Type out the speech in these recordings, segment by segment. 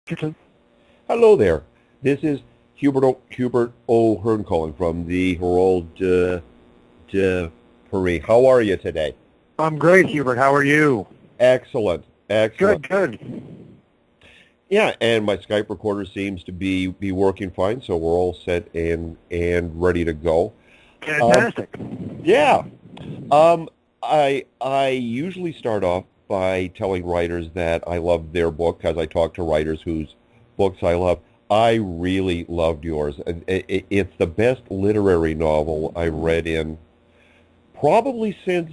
Richardson. Hello there. This is Hubert O'Hearn calling from the Herald de Paris. How are you today? I'm great, Hubert. How are you? Excellent. Excellent. Good. Yeah, and my Skype recorder seems to be working fine, so we're all set and ready to go. Fantastic. Yeah. I usually start off by telling writers that I love their book because I talk to writers whose books I love. I really loved yours. It's the best literary novel I read in probably since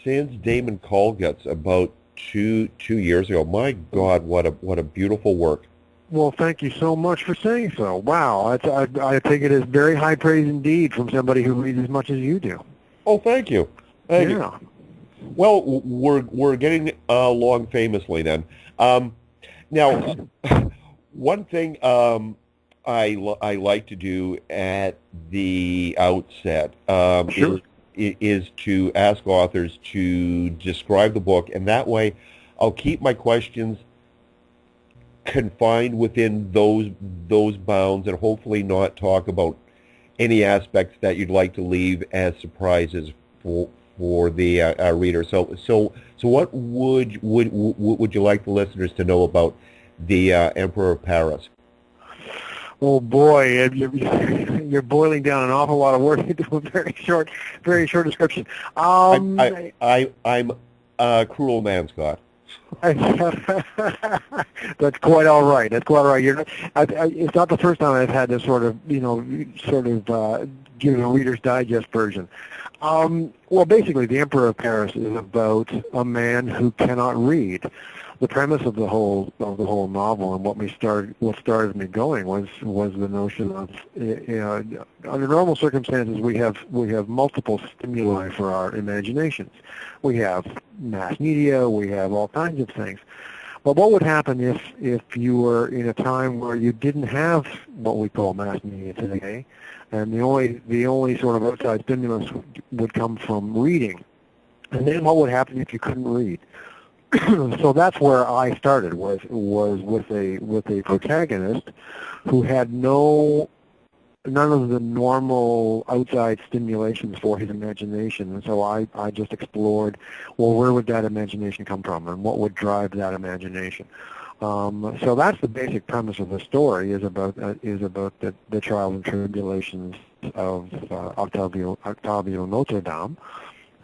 Damon Colgat's about two years ago. My God, what a beautiful work. Well, thank you so much for saying so. Wow, I take it as very high praise indeed from somebody who reads as much as you do. Oh, thank you. Thank you. Well, we're getting along famously then. Now, one thing I like to do at the outset Sure. is to ask authors to describe the book, and that way I'll keep my questions confined within those bounds and hopefully not talk about any aspects that you'd like to leave as surprises for the reader. So what would you like the listeners to know about the Emperor of Paris? Oh boy, you're boiling down an awful lot of work into a very short description. I'm a cruel man, Scott. That's quite all right. It's not the first time I've had this sort of give a Reader's Digest version. Well, basically, The Emperor of Paris is about a man who cannot read. The premise of the whole novel and what started me going was the notion of under normal circumstances we have multiple stimuli for our imaginations. We have mass media, we have all kinds of things. But what would happen if you were in a time where you didn't have what we call mass media today, and the only sort of outside stimulus would come from reading? And then what would happen if you couldn't read? So that's where I started was with a protagonist who had none of the normal outside stimulations for his imagination, and so I just explored, well, where would that imagination come from, and what would drive that imagination. So that's the basic premise of the story is about the trials and tribulations of Octavio Notre Dame,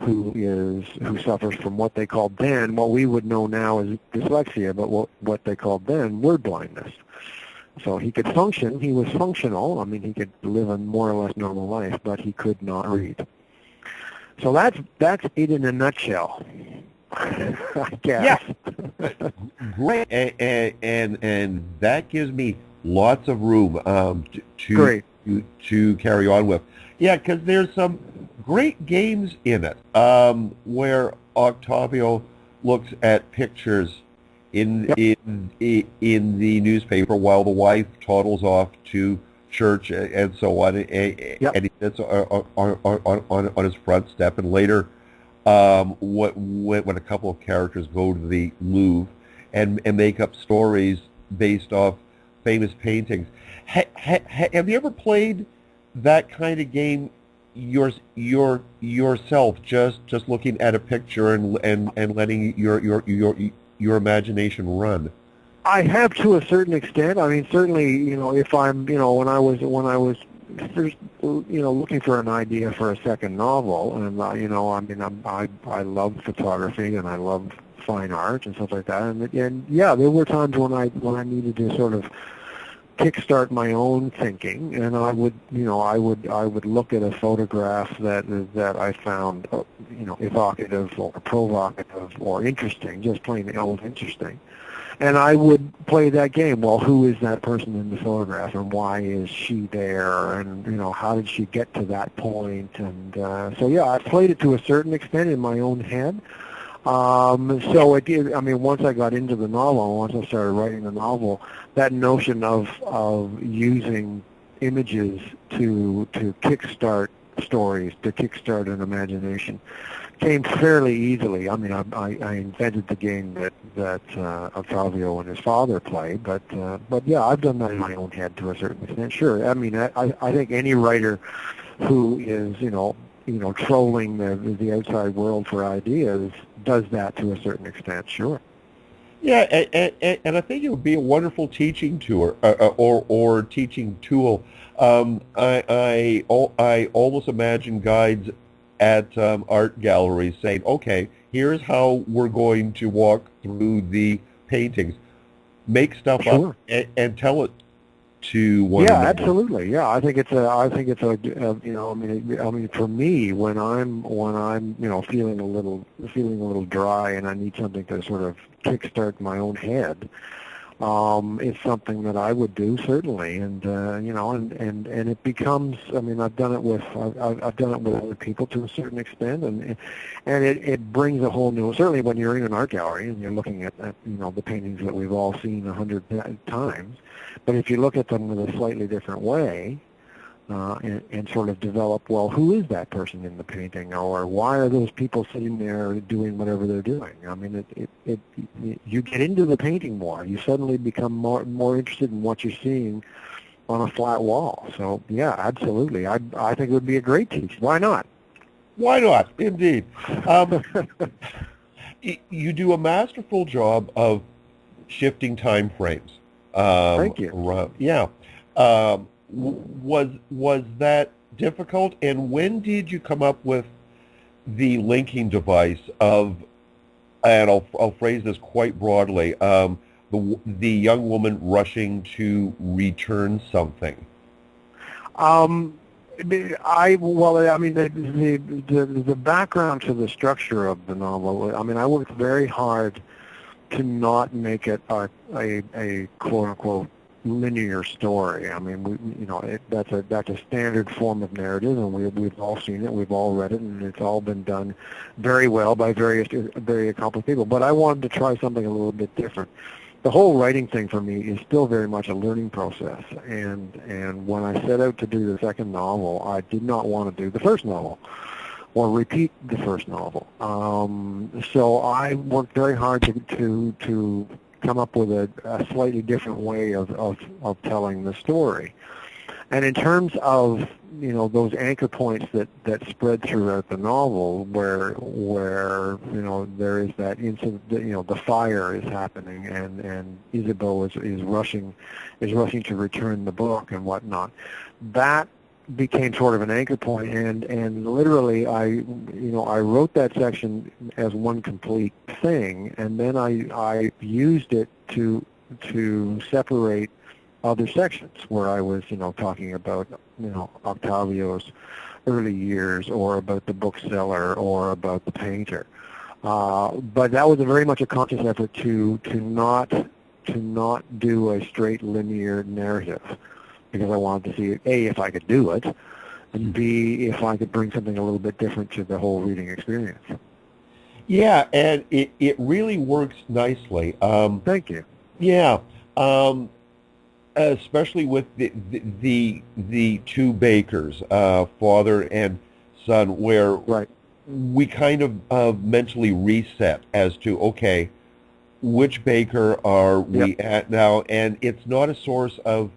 who suffers from what they called then, what we would know now as dyslexia, but what they called then word blindness. So he could function, he was functional, I mean he could live a more or less normal life, but he could not read. So that's it in a nutshell, I guess. Yeah. Great. And that gives me lots of room to carry on with. Yeah, because there's some great games in it where Octavio looks at pictures in the newspaper while the wife toddles off to church and so on, and he sits on his front step, and later when a couple of characters go to the Louvre and make up stories based off famous paintings. Have you ever played that kind of game yourself, just looking at a picture and letting your imagination run? I have to a certain extent. I mean, certainly, if I'm, when I was first, looking for an idea for a second novel, and I love photography and I love fine art and stuff like that, and yeah, there were times when I needed to sort of kickstart my own thinking, and I would look at a photograph that I found, evocative or provocative or interesting, just plain old interesting, and I would play that game. Well, who is that person in the photograph, and why is she there, and how did she get to that point? And so yeah, I played it to a certain extent in my own head. So it did. I mean, once I got into the novel, once I started writing the novel, that notion of using images to kickstart stories, to kickstart an imagination, came fairly easily. I mean, I invented the game that Octavio and his father play. But yeah, I've done that in my own head to a certain extent. Sure, I mean, I think any writer who is trolling the outside world for ideas does that to a certain extent. Sure. Yeah, and I think it would be a wonderful teaching tour or teaching tool. I almost imagine guides at art galleries saying, "Okay, here's how we're going to walk through the paintings. Make stuff up Sure. and tell it to one Yeah, another." absolutely. Yeah, I mean, for me, when I'm feeling a little dry and I need something to sort of kickstart my own head, it's something that I would do certainly, and and it becomes. I mean, I've done it with other people to a certain extent, and it brings a whole new. Certainly, when you're in an art gallery and you're looking at the paintings that we've all seen 100 times, but if you look at them in a slightly different way. And sort of develop, well, who is that person in the painting, or why are those people sitting there doing whatever they're doing? I mean, you get into the painting more. You suddenly become more interested in what you're seeing on a flat wall. So, yeah, absolutely. I think it would be a great teach. Why not? Why not? Indeed. You do a masterful job of shifting time frames. Thank you. Yeah. Was that difficult? And when did you come up with the linking device of, and I'll phrase this quite broadly, the young woman rushing to return something? I mean, the background to the structure of the novel. I mean, I worked very hard to not make it a quote unquote linear story. I mean, that's a standard form of narrative, and we've all seen it, we've all read it, and it's all been done very well by very accomplished people. But I wanted to try something a little bit different. The whole writing thing for me is still very much a learning process, and when I set out to do the second novel, I did not want to do the first novel or repeat the first novel. So I worked very hard to come up with a slightly different way of telling the story. And in terms of those anchor points that spread throughout the novel, where there is that incident, the fire is happening, and Isabeau is rushing to return the book and whatnot, that became sort of an anchor point, and literally I wrote that section as one complete thing, and then I used it to separate other sections where I was talking about Octavio's early years, or about the bookseller, or about the painter. But that was very much a conscious effort to not do a straight linear narrative, because I wanted to see, A, if I could do it, and B, if I could bring something a little bit different to the whole reading experience. Yeah, and it really works nicely. Thank you. Yeah, especially with the two bakers, father and son, where right. we kind of mentally reset as to, okay, which baker are we at now? And it's not a source of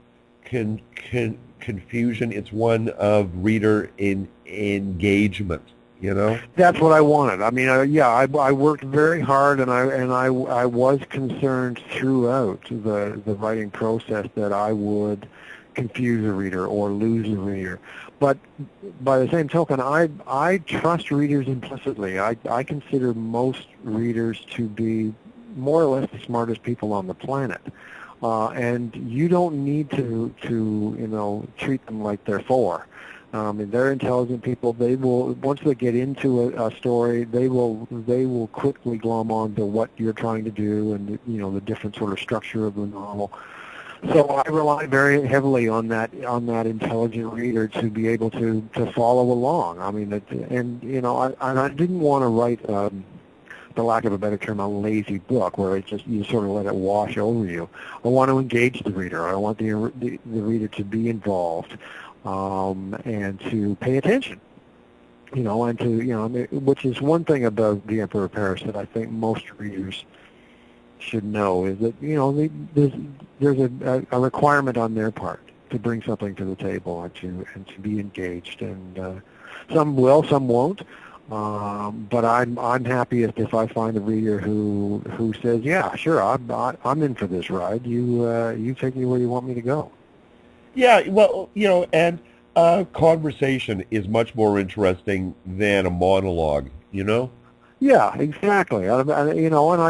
confusion. It's one of reader engagement. That's what I wanted. I mean, I worked very hard, and I was concerned throughout the writing process that I would confuse a reader or lose a reader. But by the same token, I trust readers implicitly. I consider most readers to be more or less the smartest people on the planet. And you don't need to treat them like they're four. They're intelligent people. They will, once they get into a story, they will quickly glom on to what you're trying to do, and the different sort of structure of the novel. So I rely very heavily on that intelligent reader to be able to follow along. I mean, I didn't want to write, for lack of a better term, a lazy book where it's just you sort of let it wash over you. I want to engage the reader. I want the reader to be involved, and to pay attention. And to which is one thing about The Emperor of Paris that I think most readers should know is that, there's a requirement on their part to bring something to the table and to be engaged. And some will, some won't. But I'm happiest if I find a reader who says, yeah, sure, I'm in for this ride. You take me where you want me to go. Yeah, well, and conversation is much more interesting than a monologue, Yeah, exactly. And I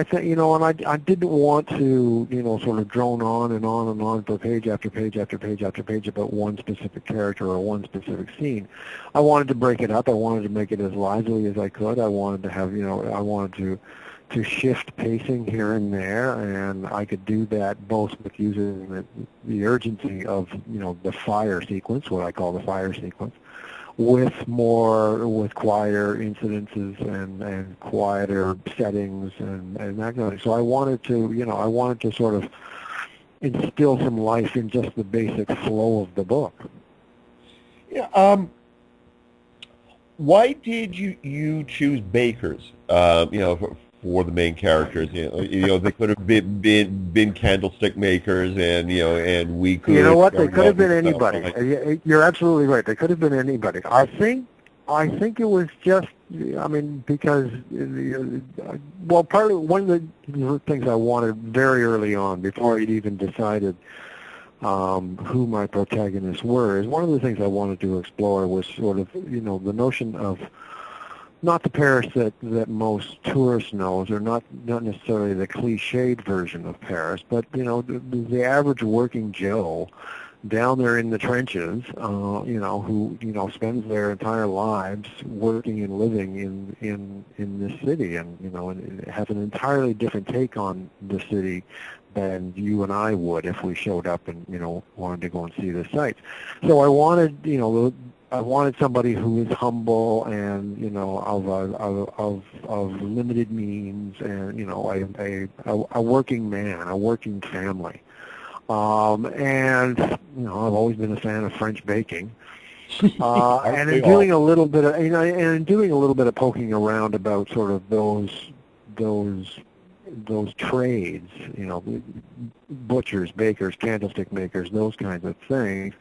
think, and I didn't want to, sort of drone on and on and on for page after page after page after page about one specific character or one specific scene. I wanted to break it up. I wanted to make it as lively as I could. I wanted to have, I wanted to shift pacing here and there, and I could do that both with using the urgency of, the fire sequence, what I call the fire sequence, with quieter incidences and quieter settings and that kind of thing. So I wanted to sort of instill some life in just the basic flow of the book. Yeah. Why did you choose bakers? For the main characters, they could have been candlestick makers, and we could. You know what? They could have been anybody. You're absolutely right. They could have been anybody. I think it was just, because, one of the things I wanted very early on, before I'd even decided who my protagonists were, is one of the things I wanted to explore was sort of, the notion of not the Paris that most tourists knows, or not necessarily the cliched version of Paris, but the average working Joe down there in the trenches, who spends their entire lives working and living in this city, and has an entirely different take on the city than you and I would if we showed up and wanted to go and see the sights. So I wanted somebody who is humble and of limited means, and a working man, a working family. And I've always been a fan of French baking. And in doing a little bit of poking around about sort of those trades, butchers, bakers, candlestick makers, those kinds of things.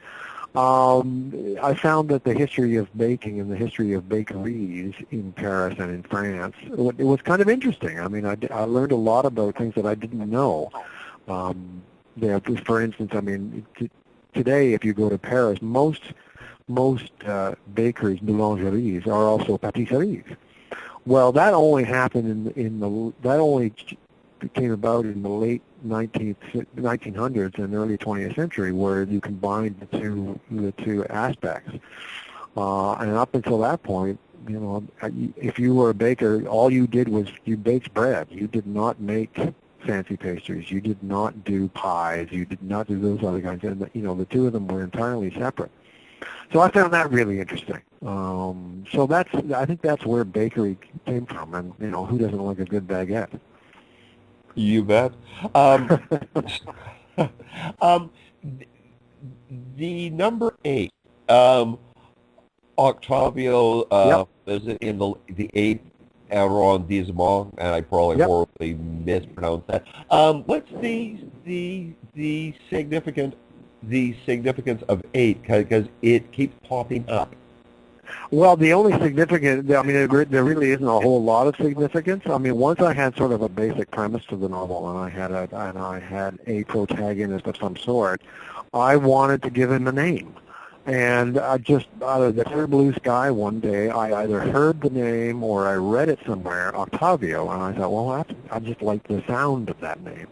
I found that the history of baking and the history of bakeries in Paris and in France, it was kind of interesting. I learned a lot about things that I didn't know. For instance, today if you go to Paris, most bakeries, boulangeries, are also pâtisseries. Well, that only happened that only came about in the late 1900s and early 20th century, where you combined the two aspects. And up until that point, if you were a baker, all you did was you baked bread. You did not make fancy pastries. You did not do pies. You did not do those other kinds. And the two of them were entirely separate. So I found that really interesting. So I think that's where bakery came from. And who doesn't like a good baguette? You bet. The number 8, Octavio, Yep. is it in the 8th arrondissement, and I probably Yep. horribly mispronounced that. What's the significance of 8? Because it keeps popping up. Well, the only significant, there really isn't a whole lot of significance. Once I had sort of a basic premise to the novel, and I had a protagonist of some sort, I wanted to give him a name. And I just, out of the clear blue sky, one day, I either heard the name or I read it somewhere, Octavio, and I thought, well, I just like the sound of that name.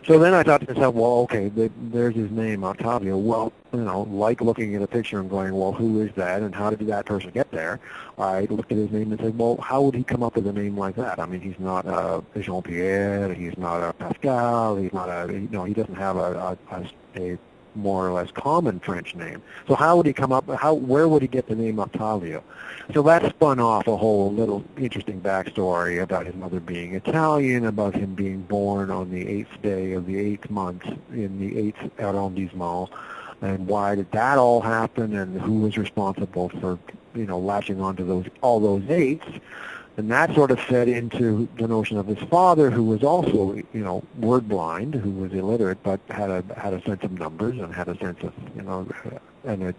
So then I thought to myself, well, okay, there's his name, Octavio. Well, like looking at a picture and going, well, who is that, and how did that person get there? I looked at his name and said, well, how would he come up with a name like that? He's not a Jean-Pierre, he's not a Pascal, he's not he doesn't have a more or less common French name. So how would he come up, where would he get the name Octavio? So that spun off a whole little interesting backstory about his mother being Italian, about him being born on the 8th day of the 8th month in the 8th arrondissement, and why did that all happen, and who was responsible for, latching onto all those 8s. And that sort of fed into the notion of his father, who was also, word blind, who was illiterate, but had a sense of numbers and had a sense of, an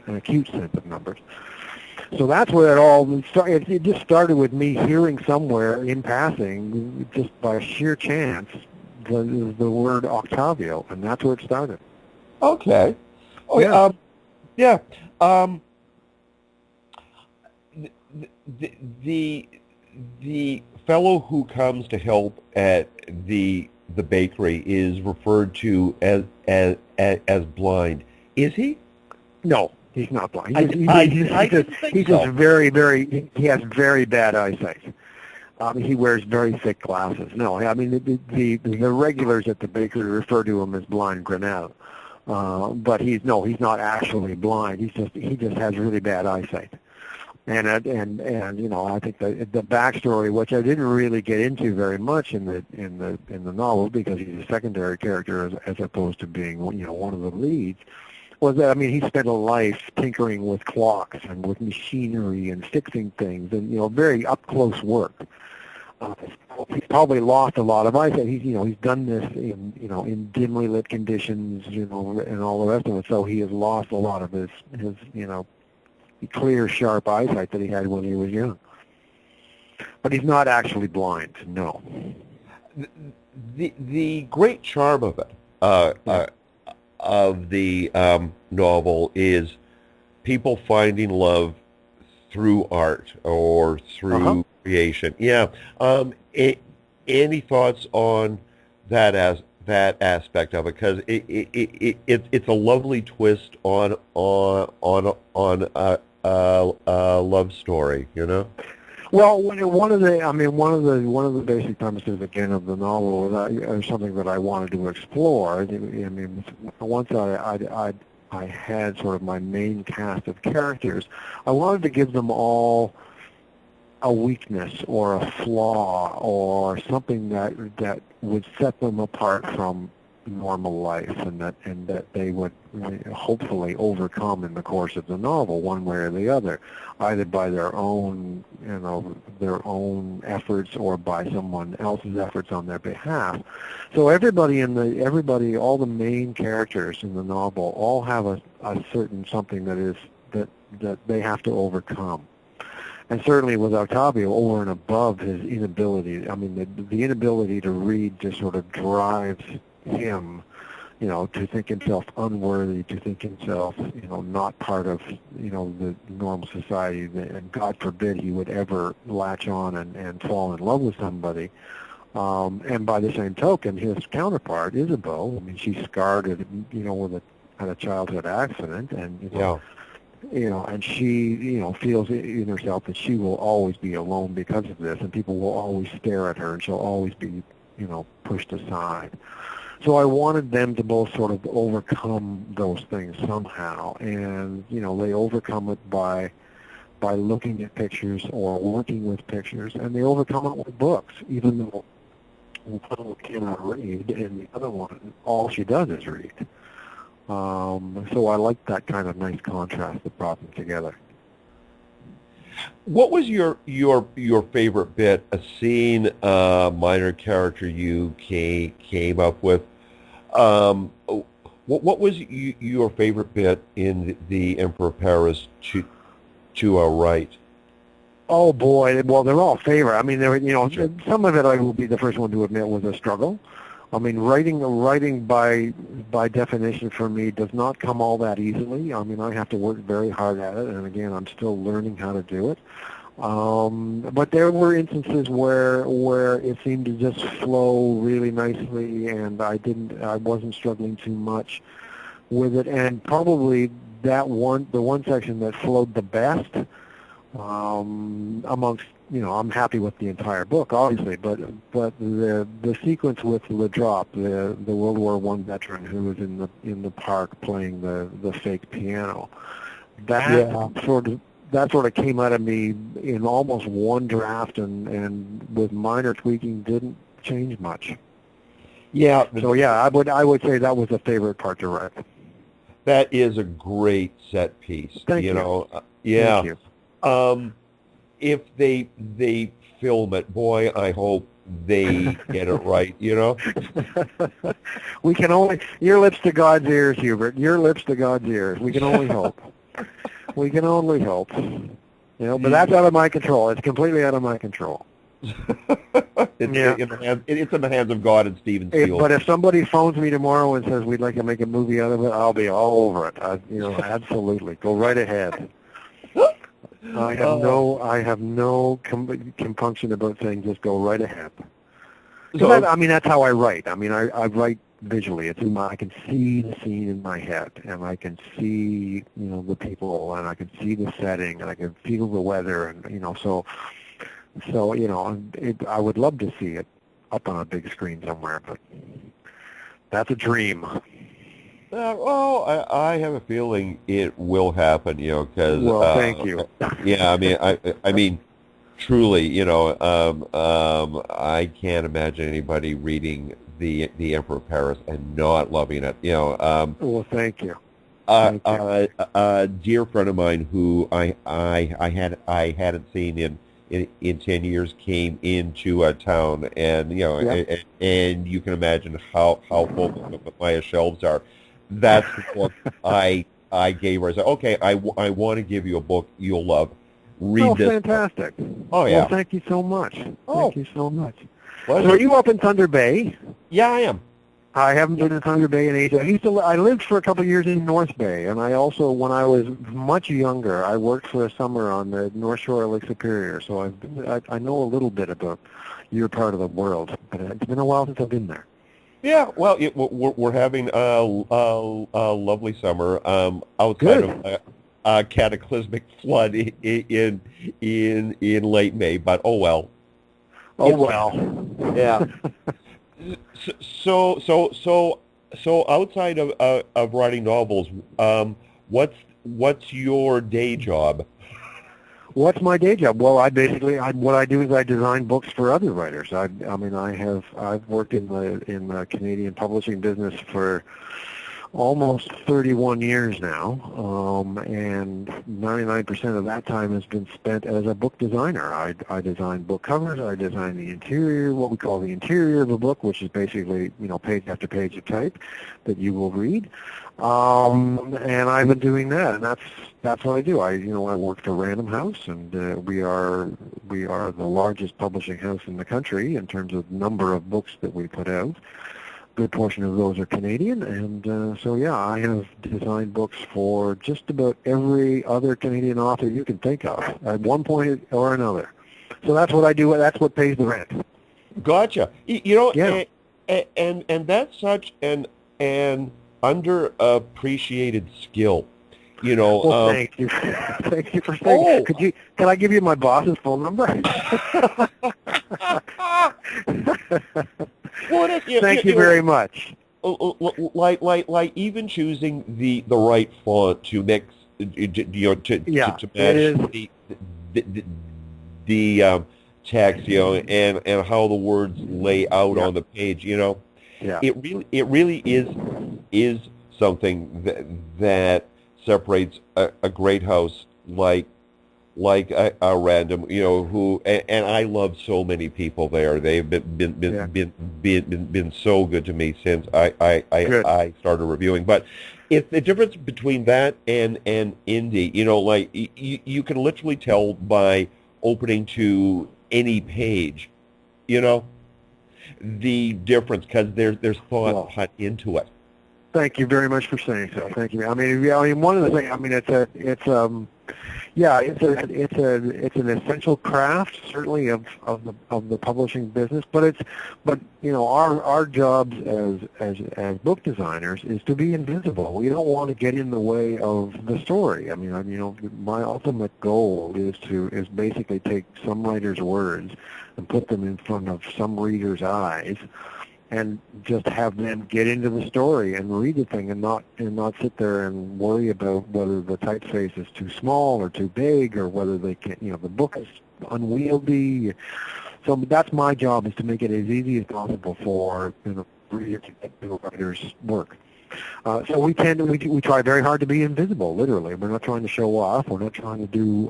acute sense of numbers. So that's where it all started. It just started with me hearing somewhere in passing, just by sheer chance, the word Octavio, and that's where it started. Okay. Oh, Yeah. yeah. The fellow who comes to help at the bakery is referred to as blind. Is he? No, he's not blind. I didn't think He's so. just he has very bad eyesight. He wears very thick glasses. No, I mean the regulars at the bakery refer to him as blind Grinnell, but he's not actually blind. He just has really bad eyesight. And I think the backstory, which I didn't really get into very much in the novel because he's a secondary character as opposed to being one of the leads, was that he spent a life tinkering with clocks and with machinery and fixing things and very up close work. He's probably lost a lot of eyesight. He's done this in dimly lit conditions and all the rest of it. So he has lost a lot of his clear, sharp eyesight that he had when he was young. But he's not actually blind, no. The great charm of it, of the novel, is people finding love through art or through creation. Yeah. Any thoughts on that aspect of it? Because it's a lovely twist on a love story, Well, one of the basic premises again of the novel was something that I wanted to explore. Once I had sort of my main cast of characters, I wanted to give them all a weakness or a flaw or something that would set them apart from normal life, and that they would hopefully overcome in the course of the novel, one way or the other, either by their own efforts or by someone else's efforts on their behalf. So all the main characters in the novel all have a certain something that they have to overcome. And certainly with Octavio, over and above his inability, the inability to read just sort of drives him, to think himself unworthy, to think himself, not part of, the normal society, and God forbid he would ever latch on and fall in love with somebody. And by the same token, his counterpart, Isabeau, she's scarred, at a childhood accident, and and she, feels in herself that she will always be alone because of this, and people will always stare at her, and she'll always be, pushed aside. So I wanted them to both sort of overcome those things somehow, and they overcome it by looking at pictures or working with pictures, and they overcome it with books, even though one cannot read, and the other one, all she does is read. So I like that kind of nice contrast that brought them together. What was your favorite bit, a scene, minor character you came up with? What was your favorite bit in the Emperor of Paris to write? Oh boy, well they're all favorite. Sure. Some of it I will be the first one to admit was a struggle. Writing by definition for me does not come all that easily. I have to work very hard at it, and again, I'm still learning how to do it. But there were instances where it seemed to just flow really nicely, and I wasn't struggling too much with it. And probably the one section that flowed the best amongst. I'm happy with the entire book, obviously, but the sequence with Le Drop, the World War I veteran who was in the park playing the fake piano, that sort of came out of me in almost one draft, and with minor tweaking didn't change much. Yeah. So yeah, I would say that was a favorite part to write. That is a great set piece. Thank you. Yeah. Thank you. if they film it, boy, I hope they get it right, you know? We can only, your lips to God's ears, Hubert. Your lips to God's ears. We can only hope. We can only hope. You know, but that's out of my control. It's completely out of my control. It's in the hands of God and Steven Spielberg. But if somebody phones me tomorrow and says we'd like to make a movie out of it, I'll be all over it. Absolutely. Go right ahead. I have no compunction about saying just go right ahead. That's how I write. I write visually. I can see the scene in my head, and I can see, the people, and I can see the setting, and I can feel the weather, and, I would love to see it up on a big screen somewhere, but that's a dream. I have a feeling it will happen, because... Well, thank you. Yeah, I mean, truly, I can't imagine anybody reading the Emperor of Paris and not loving it, Well, thank you. A dear friend of mine who I hadn't seen in 10 years came into a town, and and you can imagine how full my shelves are. That's the book I gave her. I said, okay, I want to give you a book you'll love. Read this. Fantastic. Oh, yeah. Well, thank you so much. Thank you so much. Pleasure. So are you up in Thunder Bay? Yeah, I am. I haven't been in Thunder Bay in ages. I lived for a couple of years in North Bay, and I also, when I was much younger, I worked for a summer on the North Shore of Lake Superior, so I know a little bit about your part of the world, but it's been a while since I've been there. Yeah, well, we're having a lovely summer outside of a cataclysmic flood in late May, but oh well. Oh well. Yeah. So outside of writing novels, what's your day job? What's my day job? Well, what I do is I design books for other writers. I've worked in the Canadian publishing business for almost 31 years now, and 99% of that time has been spent as a book designer. I design book covers, I design the interior, what we call the interior of a book, which is basically, page after page of type that you will read. And I've been doing that, and that's what I do. I work for Random House, and we are the largest publishing house in the country in terms of number of books that we put out. Good portion of those are Canadian, and I have designed books for just about every other Canadian author you can think of at one point or another. So that's what I do. That's what pays the rent. Gotcha. Yeah. And that's such an underappreciated skill. Well, thank you. Thank you for saying. Oh. Can I give you my boss's phone number? Well, thank you very much. Like even choosing the right font to mix, to match the text, and how the words lay out on the page, Yeah. It really is something that separates a great house like a Random, who, and I love so many people there. They've been so good to me since I started reviewing. But it's the difference between that and indie. You can literally tell by opening to any page, the difference, because there's thought put into it. Thank you very much for saying so. Thank you. One of the things. It's an essential craft, certainly of the publishing business. But our jobs as book designers is to be invisible. We don't want to get in the way of the story. My ultimate goal is basically take some writer's words and put them in front of some reader's eyes, and just have them get into the story and read the thing, and not sit there and worry about whether the typeface is too small or too big, or whether they can, the book is unwieldy. So that's my job, is to make it as easy as possible for reader to get to the writer's work. So we try very hard to be invisible, literally. We're not trying to show off. We're not trying to do,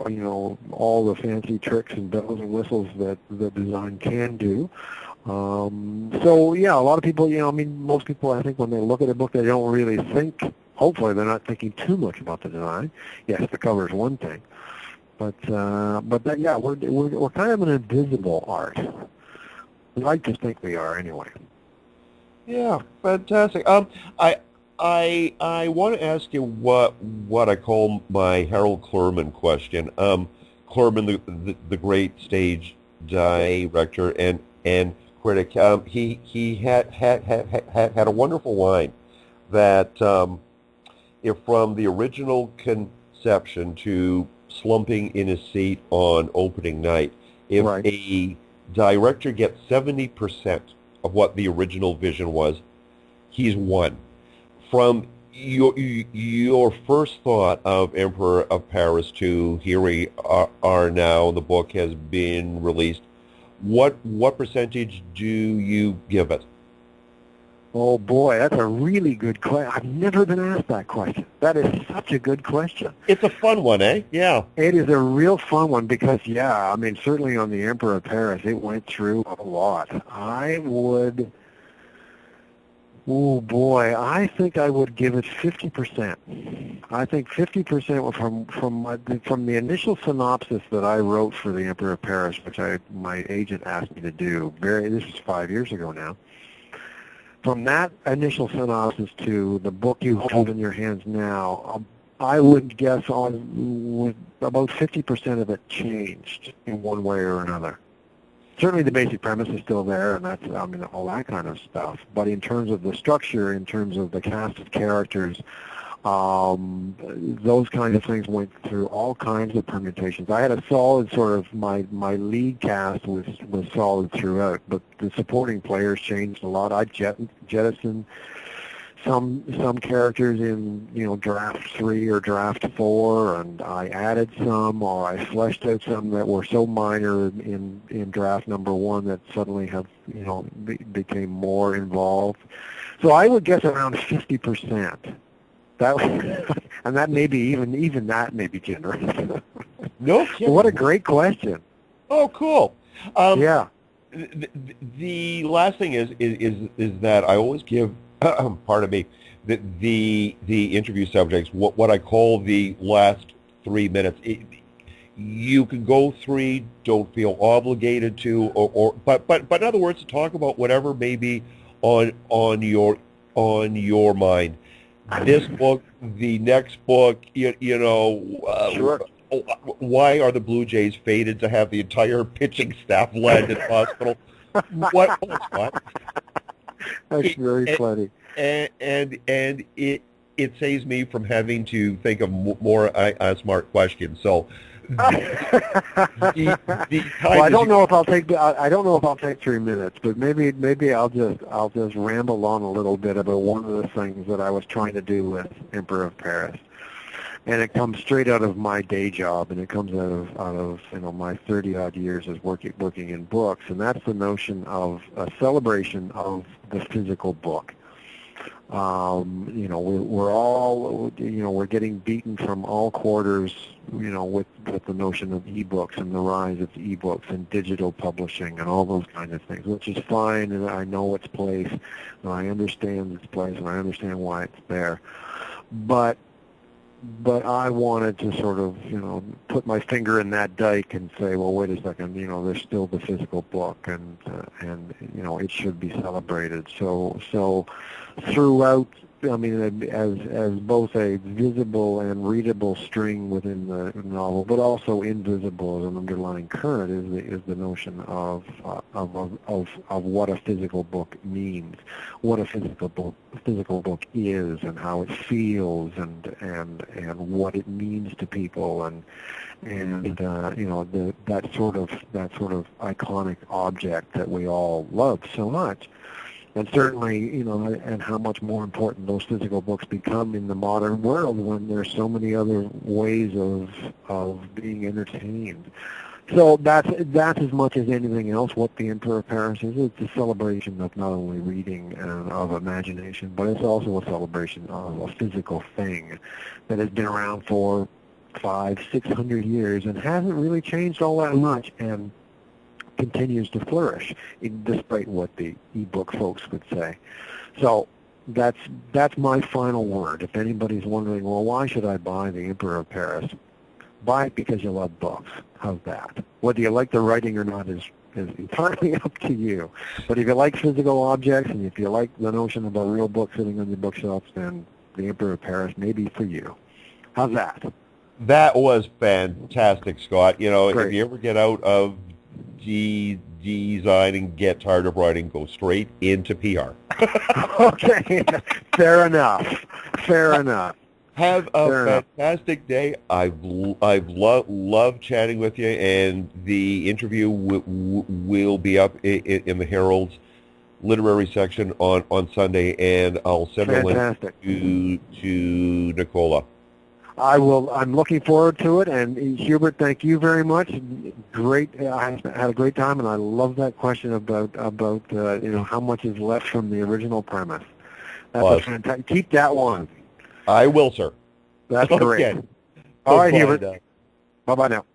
all the fancy tricks and bells and whistles that the design can do. So yeah, a lot of people, most people, I think, when they look at a book, they don't really think. Hopefully, they're not thinking too much about the design. Yes, the cover is one thing, but yeah, we're kind of an invisible art. We like to think we are, anyway. Yeah, fantastic. I want to ask you what I call my Harold Clurman question. Clurman, the great stage director and critic, he had a wonderful line that if from the original conception to slumping in his seat on opening night, if Right. a director gets 70% of what the original vision was, he's won. From your first thought of Emperor of Paris to here we are now, the book has been released. What percentage do you give it? Oh boy, that's a really good question. I've never been asked that question. That is such a good question. It's a fun one, eh? Yeah. It is a real fun one because, yeah, certainly on the Emperor of Paris, it went through a lot. Oh boy, I think I would give it 50%. I think 50% from the initial synopsis that I wrote for the Emperor of Paris, which my agent asked me to do. This is 5 years ago now. From that initial synopsis to the book you hold in your hands now, I would guess with about 50% of it changed in one way or another. Certainly the basic premise is still there, and that's, all that kind of stuff. But in terms of the structure, in terms of the cast of characters, those kinds of things went through all kinds of permutations. I had a solid sort of, my lead cast was solid throughout, but the supporting players changed a lot. I jettisoned some characters in, draft 3 or draft 4, and I added some, or I fleshed out some that were so minor in draft number 1 that suddenly have, became more involved. So I would guess around 50%. And that may be even that may be generous. No kidding. What a great question. Oh, cool. Yeah. The last thing is that I always give, pardon me, the interview subjects what I call the last 3 minutes. You can go 3, don't feel obligated to, but in other words, to talk about whatever may be on your mind. This book, the next book, Sure. Why are the Blue Jays fated to have the entire pitching staff led in the hospital? What? That's very funny. And it saves me from having to think of more smart questions. So well, I don't know if I'll take 3 minutes, but maybe I'll just ramble on a little bit about one of the things that I was trying to do with Emperor of Paris, and it comes straight out of my day job, and it comes out of my 30-odd years as working in books, and that's the notion of a celebration of the physical book. We're all, we're getting beaten from all quarters, with the notion of ebooks and the rise of ebooks and digital publishing and all those kinds of things, which is fine, and I know its place, and I understand its place, and I understand why it's there. But I wanted to sort of, put my finger in that dike and say, well, wait a second, there's still the physical book, and it should be celebrated. So throughout, as both a visible and readable string within the novel, but also invisible as an underlying current, is the notion of what a physical book means, what a physical book is, and how it feels, and what it means to people, and that sort of iconic object that we all love so much. And certainly, and how much more important those physical books become in the modern world when there's so many other ways of being entertained. So that's as much as anything else what the Emperor of Paris is. It's a celebration of not only reading and of imagination, but it's also a celebration of a physical thing that has been around for 500-600 years and hasn't really changed all that much and continues to flourish, despite what the ebook folks would say. So that's my final word. If anybody's wondering, well, why should I buy the Emperor of Paris? Buy it because you love books. How's that? Whether you like the writing or not is entirely up to you. But if you like physical objects and if you like the notion of a real book sitting on your bookshelves, then the Emperor of Paris may be for you. How's that? That was fantastic, Scott. You know, Great. if you ever get out of design and get tired of writing, go straight into PR. Okay, fair enough. Fair enough. Have a Fair enough. fantastic day. I've loved chatting with you, and the interview will be up in the Herald's literary section on Sunday, and I'll send a link to Nicola. I will. I'm looking forward to it. And Hubert, thank you very much. Great. I had a great time, and I love that question about how much is left from the original premise. That's a fantastic. Keep that one. I will, sir. That's great. Okay. All right, Hubert. Bye-bye now.